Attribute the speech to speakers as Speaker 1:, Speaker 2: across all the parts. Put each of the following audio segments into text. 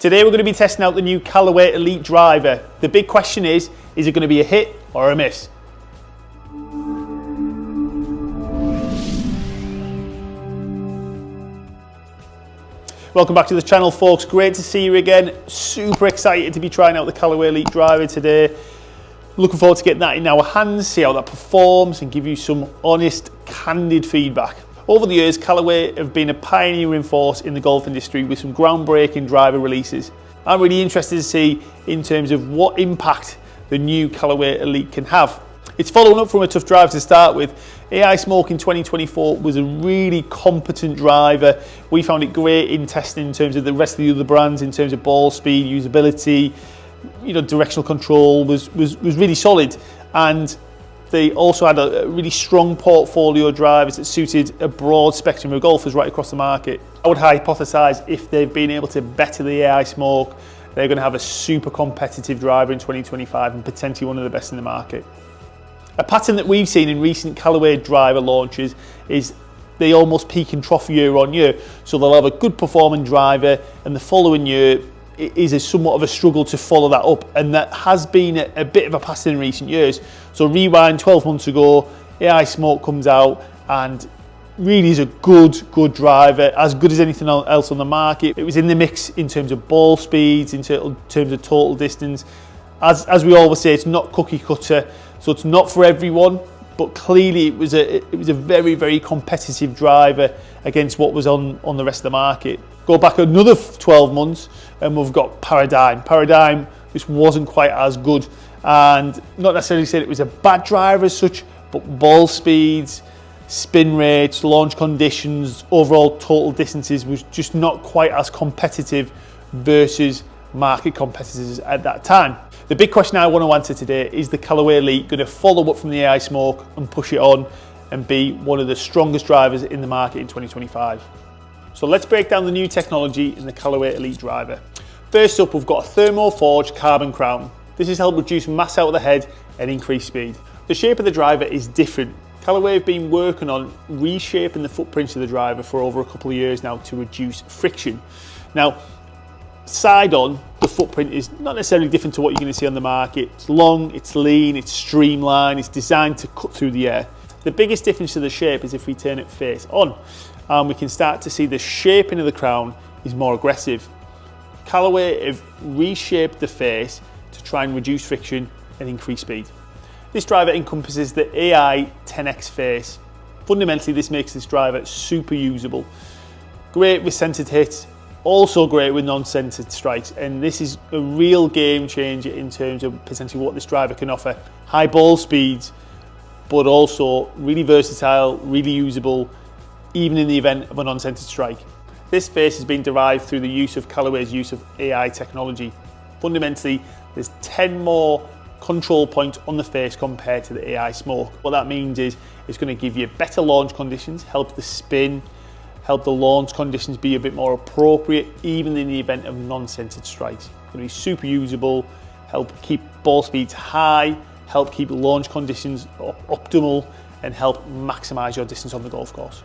Speaker 1: Today we're going to be testing out the new Callaway Elyte Driver. The big question is it going to be a hit or a miss? Welcome back to the channel, folks. Great to see you again. Super excited to be trying out the Callaway Elyte Driver today. Looking forward to getting that in our hands, see how that performs and give you some honest, candid feedback. Over the years, Callaway have been a pioneering force in the golf industry with some groundbreaking driver releases. I'm really interested to see in terms of what impact the new Callaway Elyte can have. It's following up from a tough driver to start with. AI Smoke in 2024 was a really competent driver. We found it great in testing in terms of the rest of the other brands, in terms of ball speed, usability, directional control was really solid. And they also had a really strong portfolio of drivers that suited a broad spectrum of golfers right across the market. I would hypothesize if they've been able to better the AI Smoke, they're going to have a super competitive driver in 2025 and potentially one of the best in the market. A pattern that we've seen in recent Callaway driver launches is they almost peak and trough year on year. So they'll have a good performing driver and the following year is somewhat of a struggle to follow that up, and that has been a bit of a pattern in recent years. So rewind 12 months ago, AI Smoke comes out and really is a good driver, as good as anything else on the market. It was in the mix in terms of ball speeds, in terms of total distance. As we always say, it's not cookie cutter, so it's not for everyone, but clearly it was a very, very competitive driver against what was on the rest of the market. Go back another 12 months and we've got Paradigm. Paradigm just wasn't quite as good, and not necessarily said it was a bad driver as such, but ball speeds, spin rates, launch conditions, overall total distances was just not quite as competitive versus market competitors at that time. The big question I want to answer today is the Callaway Elyte going to follow up from the AI Smoke and push it on and be one of the strongest drivers in the market in 2025? So let's break down the new technology in the Callaway Elyte Driver. First up, we've got a thermo-forged carbon crown. This has helped reduce mass out of the head and increase speed. The shape of the driver is different. Callaway have been working on reshaping the footprints of the driver for over a couple of years now to reduce friction. Now, side on, the footprint is not necessarily different to what you're going to see on the market. It's long, it's lean, it's streamlined, it's designed to cut through the air. The biggest difference to the shape is if we turn it face on, and we can start to see the shaping of the crown is more aggressive. Callaway have reshaped the face to try and reduce friction and increase speed. This driver encompasses the AI 10X face. Fundamentally, this makes this driver super usable. Great with centered hits, also great with non-centered strikes, and this is a real game changer in terms of potentially what this driver can offer. High ball speeds, but also really versatile, really usable, even in the event of a non-centered strike. This face has been derived through the use of Callaway's use of AI technology. Fundamentally, there's 10 more control points on the face compared to the AI Smoke. What that means is it's going to give you better launch conditions, help the spin, help the launch conditions be a bit more appropriate, even in the event of non-centered strikes. It's going to be super usable, help keep ball speeds high, help keep launch conditions optimal, and help maximize your distance on the golf course.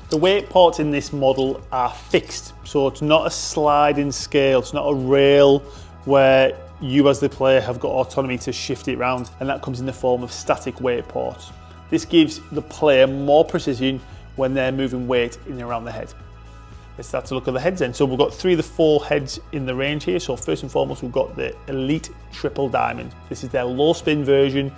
Speaker 1: The weight ports in this model are fixed, so it's not a sliding scale, it's not a rail where you as the player have got autonomy to shift it around, and that comes in the form of static weight ports. This gives the player more precision when they're moving weight in and around the head. Let's start to look at the heads then. So we've got 3 of the 4 heads in the range here. So first and foremost, we've got the Elite Triple Diamond. This is their low spin version,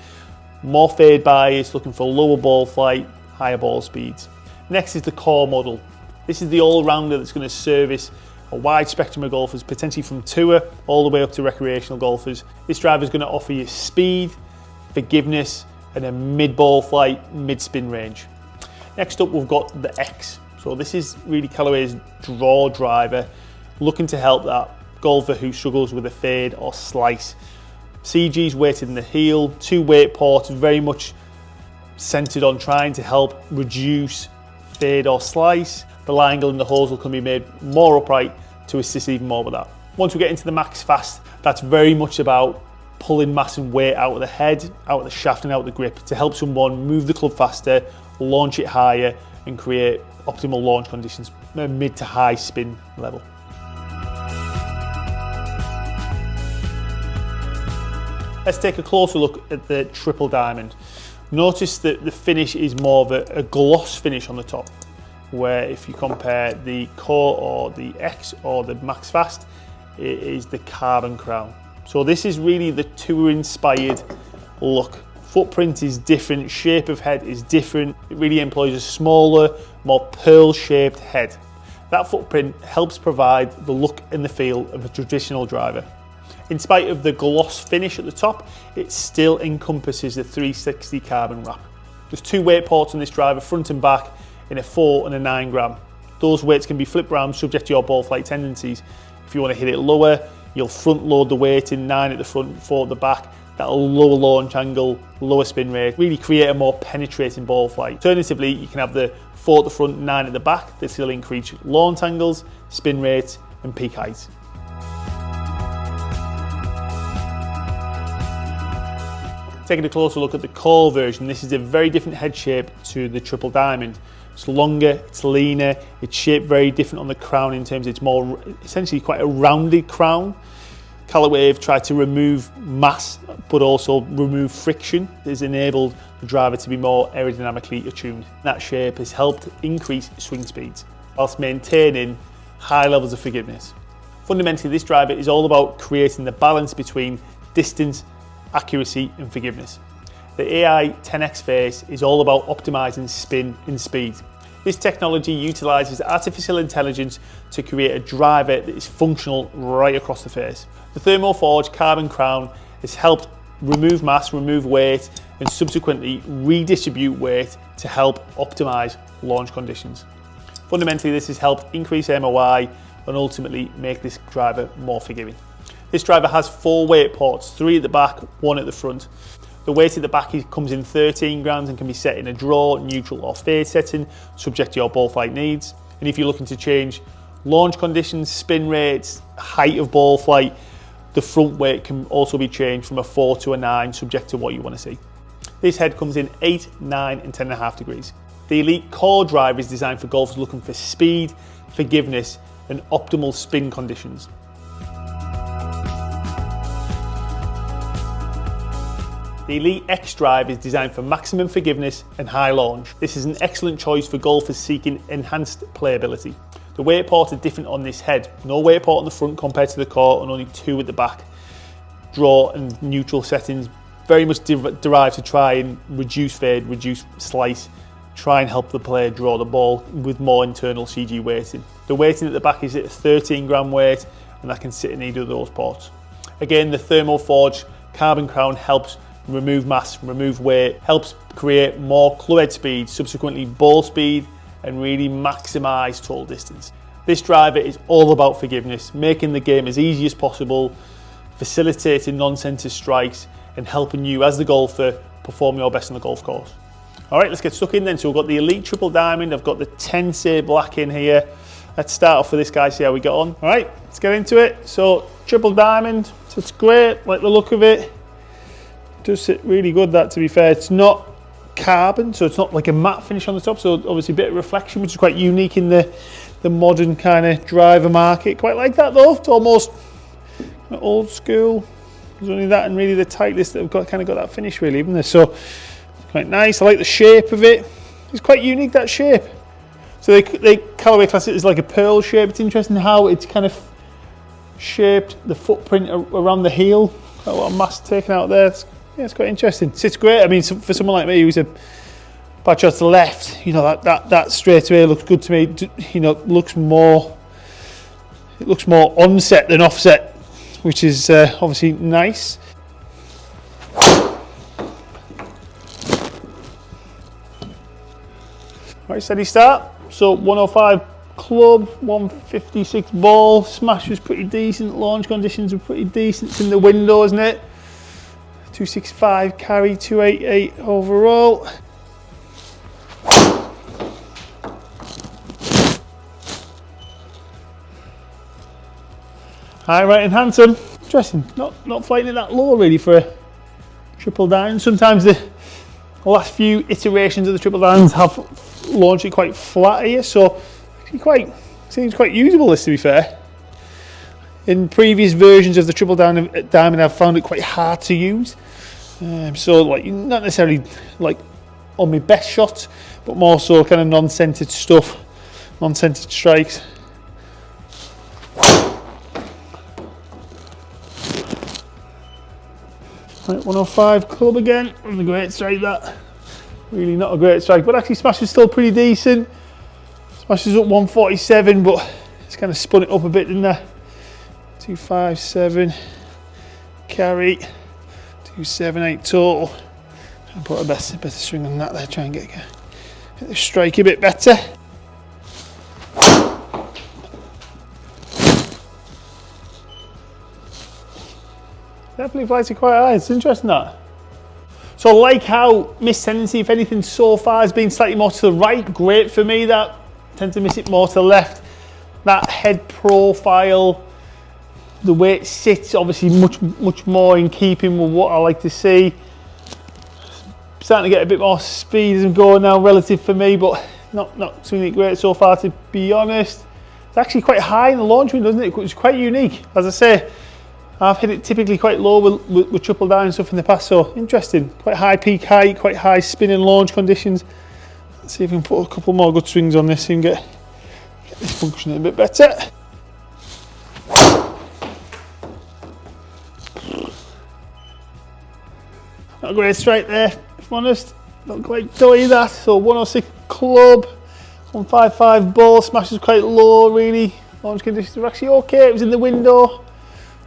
Speaker 1: more fade bias, looking for lower ball flight, higher ball speeds. Next is the Core model. This is the all-rounder that's going to service a wide spectrum of golfers, potentially from tour all the way up to recreational golfers. This driver is going to offer you speed, forgiveness, and a mid-ball flight, mid-spin range. Next up, we've got the X. So this is really Callaway's draw driver, looking to help that golfer who struggles with a fade or slice. CG's weighted in the heel, 2 weight ports, very much centered on trying to help reduce fade or slice. The lie angle in the hosel can be made more upright to assist even more with that. Once we get into the max fast, that's very much about pulling mass and weight out of the head, out of the shaft and out of the grip to help someone move the club faster, launch it higher and create optimal launch conditions, mid to high spin level. Let's take a closer look at the triple diamond. Notice that the finish is more of a gloss finish on the top, where if you compare the Core or the X or the Max Fast, it is the carbon crown. So this is really the tour inspired look. Footprint is different, shape of head is different. It really employs a smaller, more pearl shaped head. That footprint helps provide the look and the feel of a traditional driver. In spite of the gloss finish at the top, it still encompasses the 360 carbon wrap. There's 2 weight ports on this driver, front and back, in a 4 and a 9 gram. Those weights can be flipped around subject to your ball flight tendencies. If you want to hit it lower, you'll front load the weight in 9 at the front, 4 at the back. That'll lower launch angle, lower spin rate, really create a more penetrating ball flight. Alternatively, you can have the 4 at the front, 9 at the back. This will increase launch angles, spin rate, and peak height. Taking a closer look at the Core version, this is a very different head shape to the triple diamond. It's longer, it's leaner, it's shaped very different on the crown in terms of it's more essentially quite a rounded crown. Callaway have tried to remove mass but also remove friction. It has enabled the driver to be more aerodynamically attuned. That shape has helped increase swing speeds whilst maintaining high levels of forgiveness. Fundamentally, this driver is all about creating the balance between distance, accuracy and forgiveness. The AI 10X face is all about optimizing spin and speed. This technology utilizes artificial intelligence to create a driver that is functional right across the face. The thermoforged carbon crown has helped remove mass, remove weight, and subsequently redistribute weight to help optimize launch conditions. Fundamentally, this has helped increase MOI and ultimately make this driver more forgiving. This driver has 4 weight ports, 3 at the back, 1 at the front. The weight at the back comes in 13 grams and can be set in a draw, neutral or fade setting, subject to your ball flight needs. And if you're looking to change launch conditions, spin rates, height of ball flight, the front weight can also be changed from a 4 to a 9, subject to what you want to see. This head comes in 8, 9 and 10.5 degrees. The Elyte Core driver is designed for golfers looking for speed, forgiveness and optimal spin conditions. The Elyte X drive is designed for maximum forgiveness and high launch. This is an excellent choice for golfers seeking enhanced playability. The weight port are different on this head. No weight port on the front compared to the Core and only 2 at the back. Draw and neutral settings very much derived to try and reduce fade, reduce slice, try and help the player draw the ball with more internal CG weighting. The weighting at the back is at a 13 gram weight and that can sit in either of those ports. Again, the thermoforged carbon crown helps remove mass, remove weight, helps create more club head speed, subsequently ball speed, and really maximise total distance. This driver is all about forgiveness, making the game as easy as possible, facilitating non-centre strikes, and helping you as the golfer perform your best on the golf course. All right, let's get stuck in then. So we've got the Elyte Triple Diamond, I've got the Tensei Black in here. Let's start off with this guy, see how we get on. All right, let's get into it. So Triple Diamond, so it's great, like the look of it. Does sit really good, that, to be fair. It's not carbon, so it's not like a matte finish on the top, so obviously a bit of reflection, which is quite unique in the modern kind of driver market. Quite like that though. It's almost old school. There's only that and really the tightness that have got kind of got that finish really, isn't there? So quite nice. I like the shape of it. It's quite unique, that shape. So they Callaway class it as like a pearl shape. It's interesting how it's kind of shaped the footprint around the heel. Got a lot of mass taken out there. It's quite interesting. Sits great. I mean, for someone like me who's a bad shot to the left, you know, that straight away looks good to me. You know, it looks more onset than offset, which is obviously nice. All right, steady start. So 105 club, 156 ball. Smash was pretty decent. Launch conditions were pretty decent. It's in the window, isn't it? 265 carry, 288 overall. High, right and handsome. Interesting, not flighting it that low really for a triple diamond. Sometimes the last few iterations of the triple diamonds have launched it quite flat here, so actually seems quite usable, this, to be fair. In previous versions of the triple diamond, I've found it quite hard to use. So like not necessarily like on my best shots, but more so kind of non-centered stuff, non-centered strikes. Right, 105 club again. Wasn't a great strike that. Really not a great strike, but actually smash is still pretty decent. Smash is up 147, but it's kind of spun it up a bit, didn't I? 257 carry, 278 total. Try and put a better swing on that there. Try and get the strike a bit better. Definitely flights are quite high. It's interesting that. So I like how miss tendency, if anything, so far has been slightly more to the right. Great for me. That tend to miss it more to the left. That head profile, the way it sits, obviously much more in keeping with what I like to see. Starting to get a bit more speed as I'm going now, relative for me, but not swinging it great so far, to be honest. It's actually quite high in the launch window, isn't it? It's quite unique. As I say, I've hit it typically quite low with triple diamond stuff in the past, so interesting. Quite high peak height, quite high spin and launch conditions. Let's see if we can put a couple more good swings on this and get this functioning a bit better. Not a great strike there, if I'm honest. Not quite doing that. So 106 club, 155 ball, smashes quite low really. Launch conditions are actually okay. It was in the window.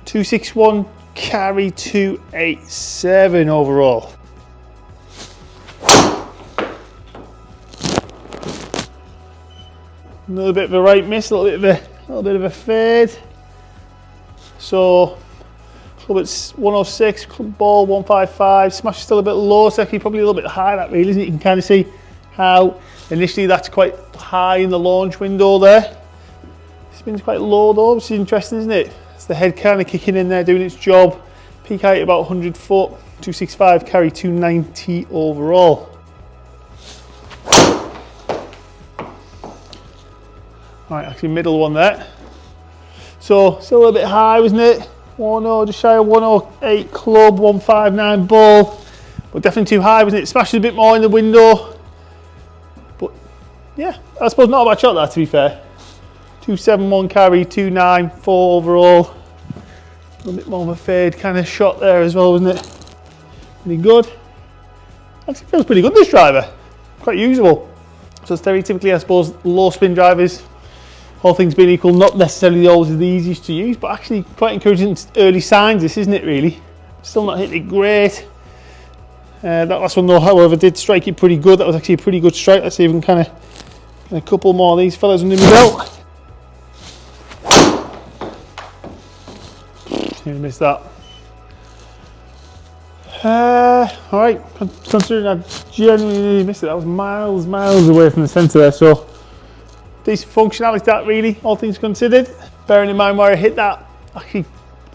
Speaker 1: 261 carry, 287 overall. Another bit of a right miss, a little bit of a fade. So club at 106, club ball 155, smash is still a bit low, so actually probably a little bit high that really, isn't it? You can kind of see how initially that's quite high in the launch window there. Spin's quite low though, which is interesting, isn't it? It's the head kind of kicking in there, doing its job. Peak height about 100 foot, 265 carry, 290 overall. Right, actually middle one there. So still a little bit high, wasn't it? 1-0, just shy of 108 club, 159 ball. But definitely too high, wasn't it? Smashed a bit more in the window. But yeah, I suppose not a bad shot there, to be fair. 271 carry, 294 overall. A little bit more of a fade kind of shot there as well, wasn't it? Pretty good. Actually feels pretty good, this driver. Quite usable. So stereotypically, I suppose, low spin drivers, all things being equal, not necessarily always the easiest to use, but actually quite encouraging early signs, this, isn't it, really? Still not hitting it great. That last one, though, however, did strike it pretty good. That was actually a pretty good strike. Let's see if we can kind of a couple more of these fellas under my belt. Nearly missed that. Alright, considering I genuinely missed it, that was miles away from the centre there, so decent functionality that really, all things considered. Bearing in mind where I hit that, actually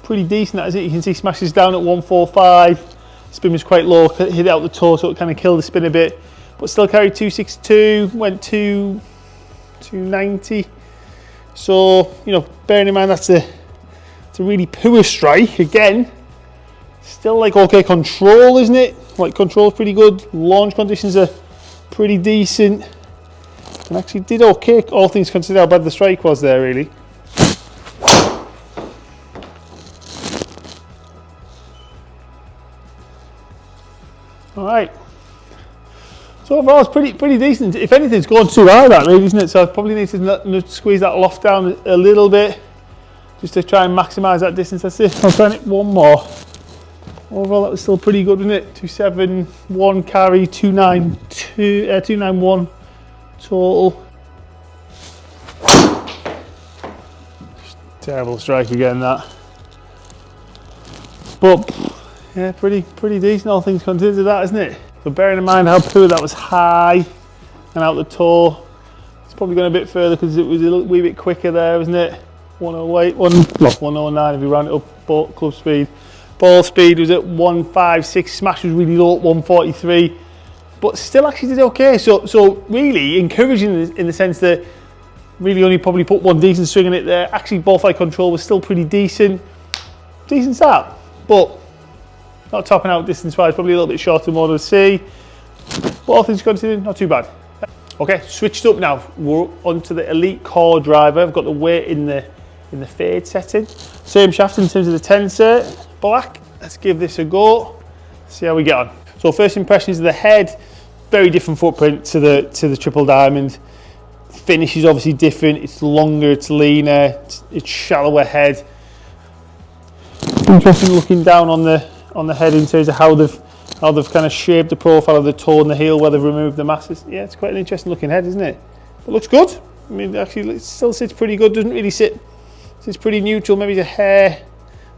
Speaker 1: pretty decent that is it. You can see smashes down at 145, spin was quite low, hit it out the toe, so it kind of killed the spin a bit, but still carried 262, went to 290. So, you know, bearing in mind that's a really poor strike, again, still like okay control, isn't it? Like control's pretty good, launch conditions are pretty decent, and actually did okay, all things considered, how bad the strike was there really. Alright, so overall it's pretty decent. If anything, it's going too high that really, isn't it? So I probably need to squeeze that loft down a little bit, just to try and maximise that distance. That's it. I'll try it one more. Overall, that was still pretty good, wasn't it? 271 carry, 291 total. Terrible strike again, that. But yeah, pretty decent, all things considered, that, isn't it? So bearing in mind how poor that was high and out the toe, it's probably going a bit further because it was a wee bit quicker there, wasn't it? 108, 109 if you round it up, club speed. Ball speed was at 156, smash was really low at 143, but still actually did okay. So really encouraging in the sense that Really only probably put one decent swing in it there. Actually, ball flight control was still pretty decent. Decent start, but not topping out distance-wise, probably a little bit shorter than what I'd see. But all things considered, not too bad. Okay, switched up now. We're onto the Elite Core Driver. I've got the weight in the fade setting. Same shaft in terms of the tensor, black. Let's give this a go. See how we get on. So first impressions of the head, very different footprint to the Triple Diamond. Finish is obviously different. It's longer, it's leaner, it's shallower head. Interesting looking down on the head in terms of how they've kind of shaped the profile of the toe and the heel, where they've removed the masses. Yeah, it's quite an interesting looking head, isn't it? It looks good. I mean, actually, it still sits pretty good. Doesn't really sit. It's pretty neutral. Maybe the hair,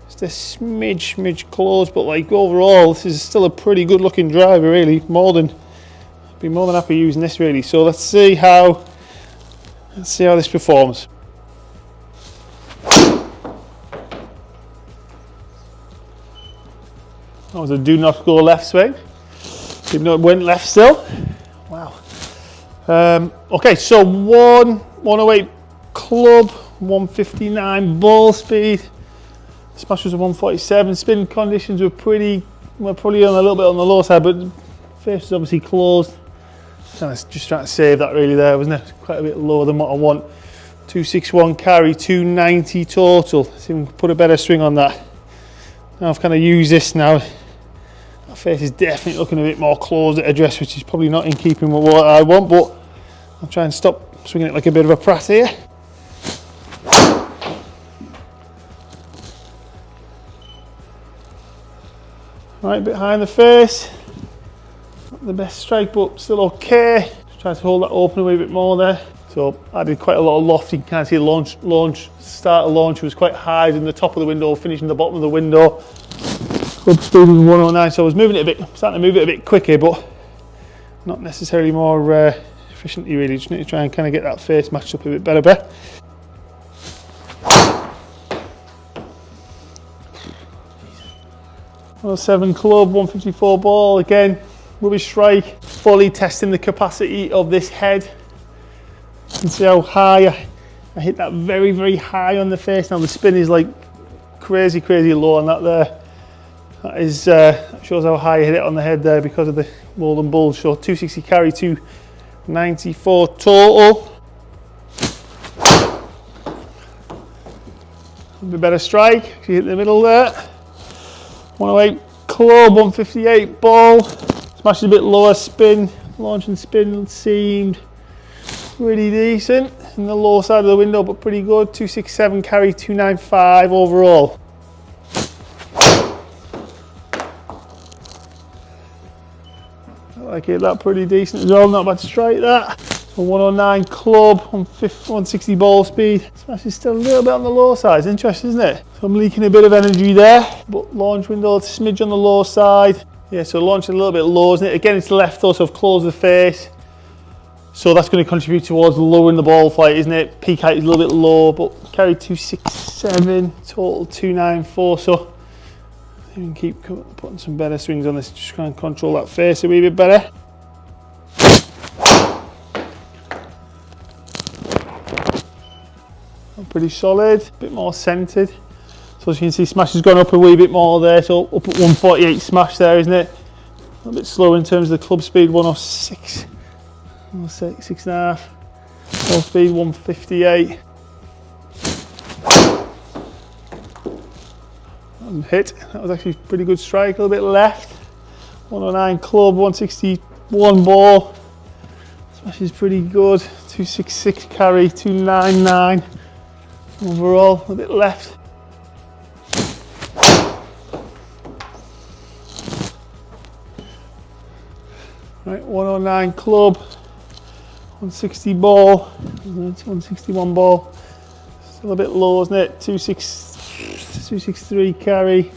Speaker 1: just a smidge close, but like overall, this is still a pretty good looking driver. Really, I'd be more than happy using this really. So let's see how this performs. That was a do not go left swing, even though it went left still. Wow. Okay, so 108 club, 159 ball speed. Smash was a 147. Spin conditions were probably on a little bit on the low side, but face was obviously closed. Just trying to save that really there, wasn't it? Quite a bit lower than what I want. 261 carry, 290 total. See if we can put a better swing on that. Now I've kind of used this now. That face is definitely looking a bit more closed at address, which is probably not in keeping with what I want, but I'll try and stop swinging it like a bit of a prat here. Right, a bit high in the face. Not the best strike, but still okay. Just try to hold that open a wee bit more there. So I did quite a lot of loft. You can kind of see the start of launch was quite high in the top of the window, finishing the bottom of the window. Club speed was 109, so I was starting to move it a bit quicker, but not necessarily more efficiently really. Just need to try and kind of get that face matched up a bit better. 107 club, 154 ball, again, rubbish strike. Fully testing the capacity of this head. You can see how high I hit that very high on the face. Now the spin is like crazy low on that there. That shows how high I hit it on the head there because of the Golden Bull. So 260 carry, 294 total. A bit better strike, actually hit the middle there. 108 club, 158 ball. Smashed a bit lower, spin, launch and spin seemed pretty decent in the low side of the window, but pretty good. 267 carry, 295 overall. I like it, that pretty decent as well, not bad strike that. So 109 club, 160 ball speed. Smash is still a little bit on the low side, it's interesting, isn't it? So I'm leaking a bit of energy there, but launch window, smidge on the low side. Yeah, so launch a little bit low, isn't it? Again, it's left though, so I've closed the face. So that's going to contribute towards lowering the ball flight, isn't it? Peak height is a little bit low, but carry 267, total 294. So you can keep putting some better swings on this, just try and control that face a wee bit better. Pretty solid, a bit more centered. So as you can see, smash has gone up a wee bit more there, so up at 148 smash there, isn't it? A little bit slow in terms of the club speed, 106, 6.5. Ball speed 158. Hit, that was actually a pretty good strike, a little bit left. 109 club, 161 ball. Smash is pretty good, 266 carry, 299 overall, a bit left. Right, 109 club, 160 ball, 161 ball. Still a bit low, isn't it? 263 carry,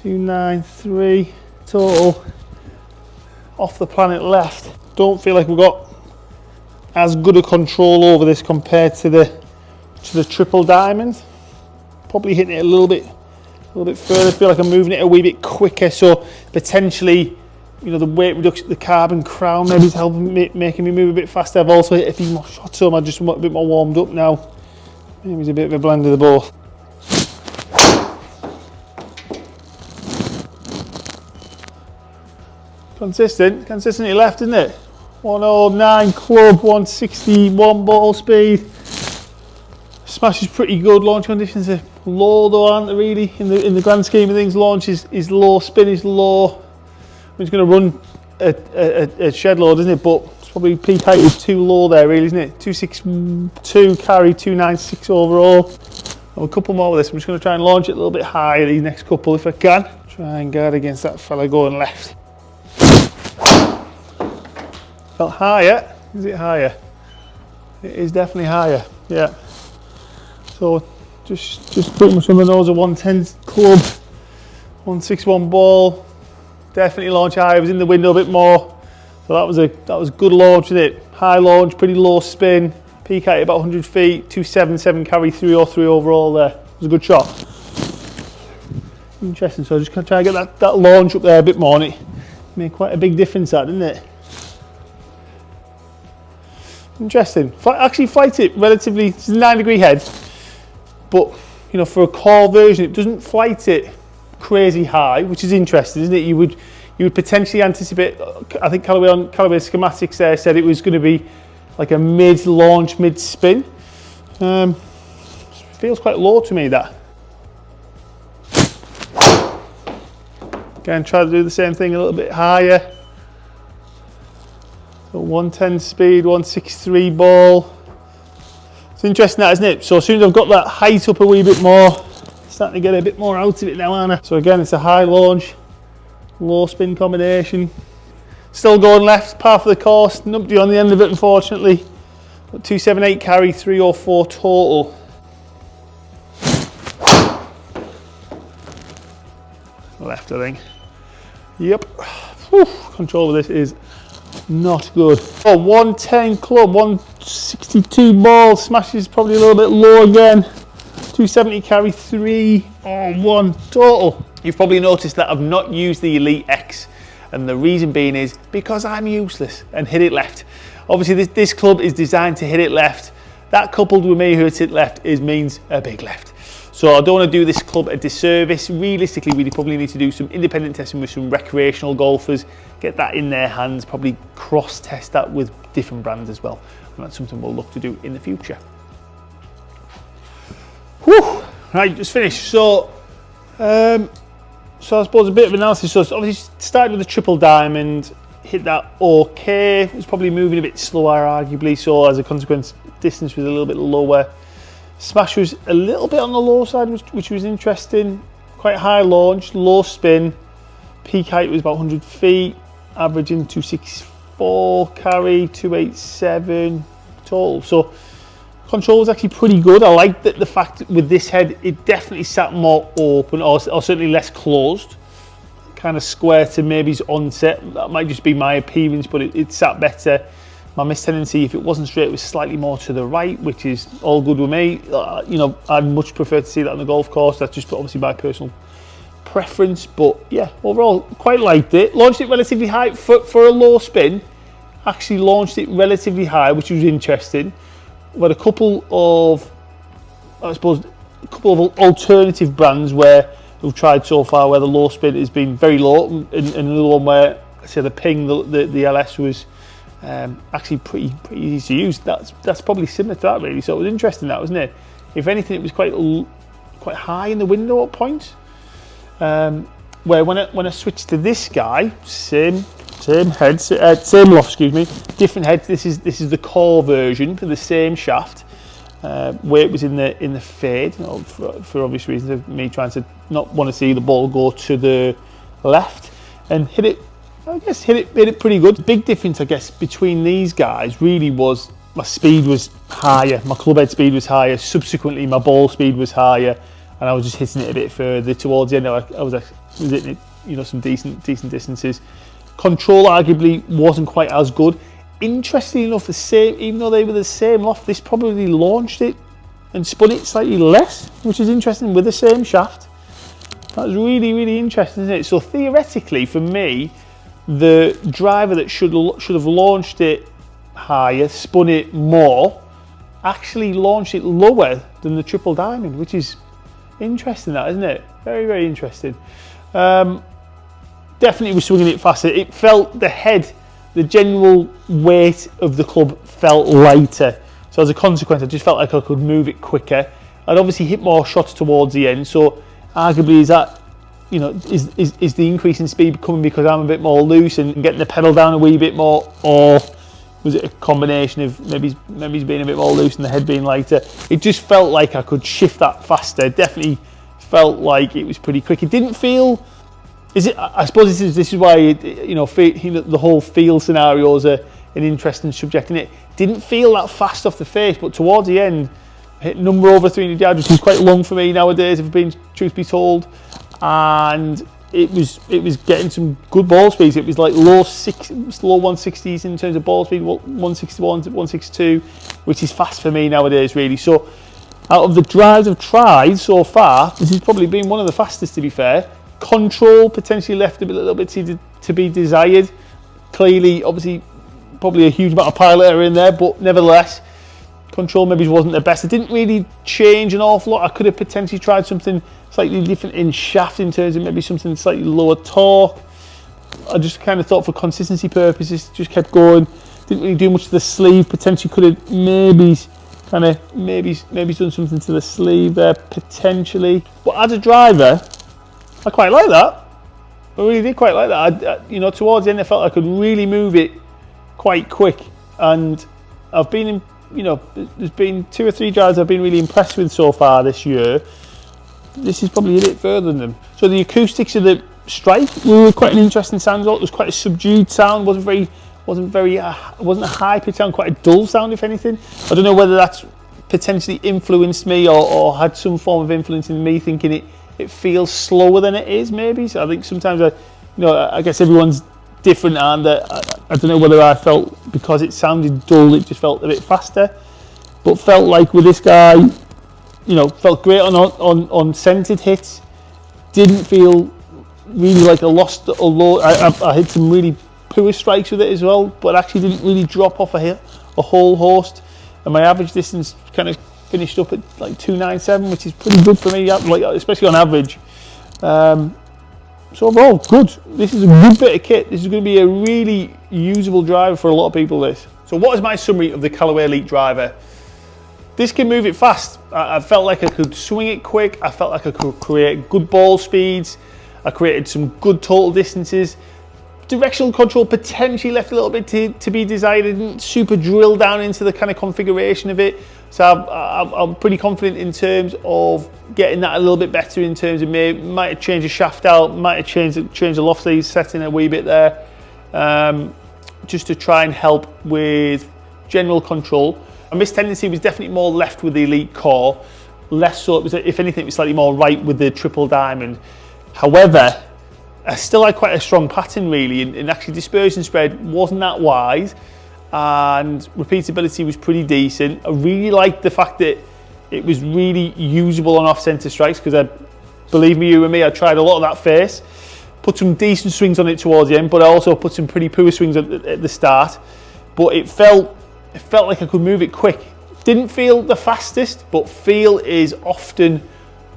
Speaker 1: 293 total. Off the planet left. Don't feel like we've got as good a control over this compared to the Triple Diamond. Probably hitting it a little bit further. Feel like I'm moving it a wee bit quicker, so potentially you know, the weight reduction, the carbon crown maybe is helping making me move a bit faster. I've also hit a few more shots, so I'm just a bit more warmed up now. Maybe it's a bit of a blend of the both. Consistently left, isn't it? 109 club, 161 ball speed. Smash is pretty good. Launch conditions are low though, aren't they, really? In the grand scheme of things, launch is low, spin is low. It's going to run a shed load, isn't it? But it's probably peak height is too low there, really, isn't it? 262 carry, 296 overall. I'll have a couple more with this. I'm just going to try and launch it a little bit higher these next couple if I can. Try and guard against that fella going left. Felt higher. Is it higher? It is definitely higher. Yeah. So just pretty much on the nose of 110 club, 161 ball. Definitely launch high. I was in the window a bit more. So that was good launch, isn't it? High launch, pretty low spin. Peak height about 100 feet. 277 carry 303 overall there. It was a good shot. Interesting. So just try and get that launch up there a bit more, and it made quite a big difference, that, didn't it? Interesting. Actually flight it relatively, it's a 9-degree head, but you know, for a core version, it doesn't flight it crazy high, which is interesting, isn't it? You would potentially anticipate, I think Callaway schematics there said it was going to be like a mid-launch, mid-spin. Feels quite low to me, that. Again, try to do the same thing a little bit higher. So 110 speed, 163 ball. It's interesting, that, isn't it? So as soon as I've got that height up a wee bit more, starting to get a bit more out of it now, aren't I? So again, it's a high launch, low spin combination. Still going left, par for the course. Numpty on the end of it, unfortunately. Got 278 carry, 304 total. Left, I think. Yep. Whew. Control of this is not good. Oh, 110 club, 162 ball. Smash is probably a little bit low again. 270 carry, 301 total. You've probably noticed that I've not used the Elite X, and the reason being is because I'm useless and hit it left. Obviously this club is designed to hit it left. That coupled with me who hits it left means a big left. So I don't want to do this club a disservice. Realistically, we probably need to do some independent testing with some recreational golfers, get that in their hands, probably cross test that with different brands as well. And that's something we'll look to do in the future. Whew. Right, just finished. So I suppose a bit of analysis. So obviously started with a triple diamond, hit that okay. It was probably moving a bit slower, arguably. So as a consequence, distance was a little bit lower. Smash was a little bit on the low side, which was interesting. Quite high launch, low spin. Peak height was about 100 feet, averaging 264 carry, 287 total. So control was actually pretty good. I like the fact that with this head, it definitely sat more open, or certainly less closed. Kind of square to maybe's onset. That might just be my appearance, but it sat better. My missed tendency, if it wasn't straight, was slightly more to the right, which is all good with me. You know, I'd much prefer to see that on the golf course. That's just obviously my personal preference. But yeah, overall, quite liked it. Launched it relatively high for a low spin. Actually launched it relatively high, which was interesting. We had a couple of, I suppose, alternative brands where we've tried so far where the low spin has been very low, and another one where, I say, the ping, the LS was actually pretty easy to use. That's probably similar to that, really. So it was interesting, that, wasn't it? If anything, it was quite high in the window at points. Where when I switched to this guy, same head, same loft, excuse me, different head. This is the core version for the same shaft. Where it was in the fade, you know, for obvious reasons of me trying to not want to see the ball go to the left, and hit it. I guess hit it pretty good. The big difference, I guess, between these guys really was my speed was higher, my club head speed was higher. Subsequently, my ball speed was higher, and I was just hitting it a bit further towards the end. I was hitting it, you know, some decent distances. Control arguably wasn't quite as good. Interestingly enough, even though they were the same loft, this probably launched it and spun it slightly less, which is interesting with the same shaft. That was really interesting, isn't it? So theoretically, for me, the driver that should have launched it higher, spun it more, actually launched it lower than the triple diamond, which is interesting, that, isn't it? Very, very interesting. Definitely was swinging it faster. It felt the head, the general weight of the club felt lighter. So as a consequence, I just felt like I could move it quicker. I'd obviously hit more shots towards the end. So arguably, is that, you know, is the increase in speed coming because I'm a bit more loose and getting the pedal down a wee bit more, or was it a combination of maybe he's being a bit more loose and the head being lighter? It just felt like I could shift that faster. Definitely felt like it was pretty quick. It didn't feel. I suppose this is why the whole feel scenarios are an interesting subject, and it didn't feel that fast off the face, but towards the end, I hit number over 300 yards, which is quite long for me nowadays, if being truth be told, and it was getting some good ball speeds. It was like low 160s in terms of ball speed, 161 to 162, which is fast for me nowadays, really. So out of the drives I've tried so far, this has probably been one of the fastest, to be fair. Control potentially left a little bit to be desired. Clearly, obviously, probably a huge amount of pilot error in there, but nevertheless, control maybe wasn't the best. It didn't really change an awful lot. I could have potentially tried something slightly different in shaft in terms of maybe something slightly lower torque. I just kind of thought for consistency purposes, just kept going. Didn't really do much to the sleeve. Potentially could have maybe done something to the sleeve there, potentially. But as a driver, I quite like that. I really did quite like that. Towards the end, I felt I could really move it quite quick. And I've been there's been 2 or 3 drives I've been really impressed with so far this year. This is probably a bit further than them. So the acoustics of the strike were quite an interesting sound. It was quite a subdued sound. wasn't a high pitch sound. Quite a dull sound, if anything. I don't know whether that's potentially influenced me or had some form of influence in me thinking it feels slower than it is, maybe. So I think sometimes I guess everyone's different, and I don't know whether I felt because it sounded dull, it just felt a bit faster. But felt like with this guy, felt great on centered hits. Didn't feel really like I lost a low. I hit some really poor strikes with it as well, but actually didn't really drop off a whole host. And my average distance kind of finished up at like 297, which is pretty good for me, like especially on average. So overall, good. This is a good bit of kit. This is going to be a really usable driver for a lot of people, this. So what is my summary of the Callaway Elyte Driver? This can move it fast. I felt like I could swing it quick. I felt like I could create good ball speeds. I created some good total distances. Directional control potentially left a little bit to be desired. I didn't super drill down into the kind of configuration of it. So I'm pretty confident in terms of getting that a little bit better in terms of might have changed the shaft out, might have changed the loft sleeve setting a wee bit there, just to try and help with general control. And this tendency was definitely more left with the Elyte core, less so, if anything, it was slightly more right with the triple diamond. However, I still had quite a strong pattern really, and actually dispersion spread wasn't that wide, and repeatability was pretty decent. I really liked the fact that it was really usable on off-centre strikes, because believe me, you and me, I tried a lot of that face, put some decent swings on it towards the end, but I also put some pretty poor swings at the start. But it felt like I could move it quick. Didn't feel the fastest, but feel is often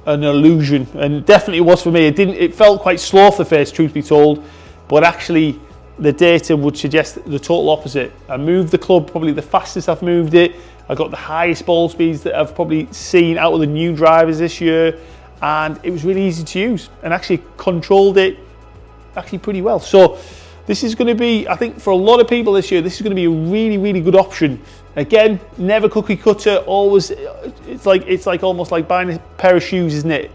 Speaker 1: an illusion, and definitely it was for me. It felt quite slow off the face, truth be told, but actually the data would suggest the total opposite. I moved the club probably the fastest I've moved it. I got the highest ball speeds that I've probably seen out of the new drivers this year, and it was really easy to use, and actually controlled it actually pretty well. So this is going to be, I think, for a lot of people this year, this is going to be a really, really good option. Again, never cookie cutter. Always, it's like almost like buying a pair of shoes, isn't it?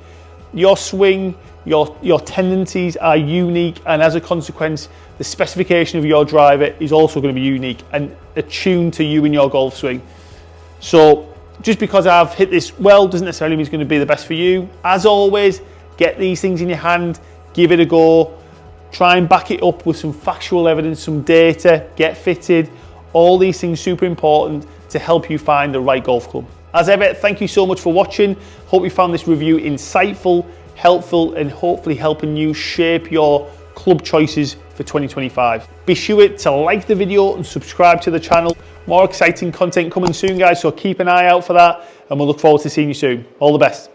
Speaker 1: Your swing, your tendencies are unique, and as a consequence, the specification of your driver is also going to be unique and attuned to you and your golf swing. So just because I've hit this well doesn't necessarily mean it's going to be the best for you. As always, get these things in your hand, give it a go. Try and back it up with some factual evidence, some data, get fitted. All these things super important to help you find the right golf club. As ever, thank you so much for watching. Hope you found this review insightful, helpful, and hopefully helping you shape your club choices for 2025. Be sure to like the video and subscribe to the channel. More exciting content coming soon, guys, so keep an eye out for that, and we'll look forward to seeing you soon. All the best.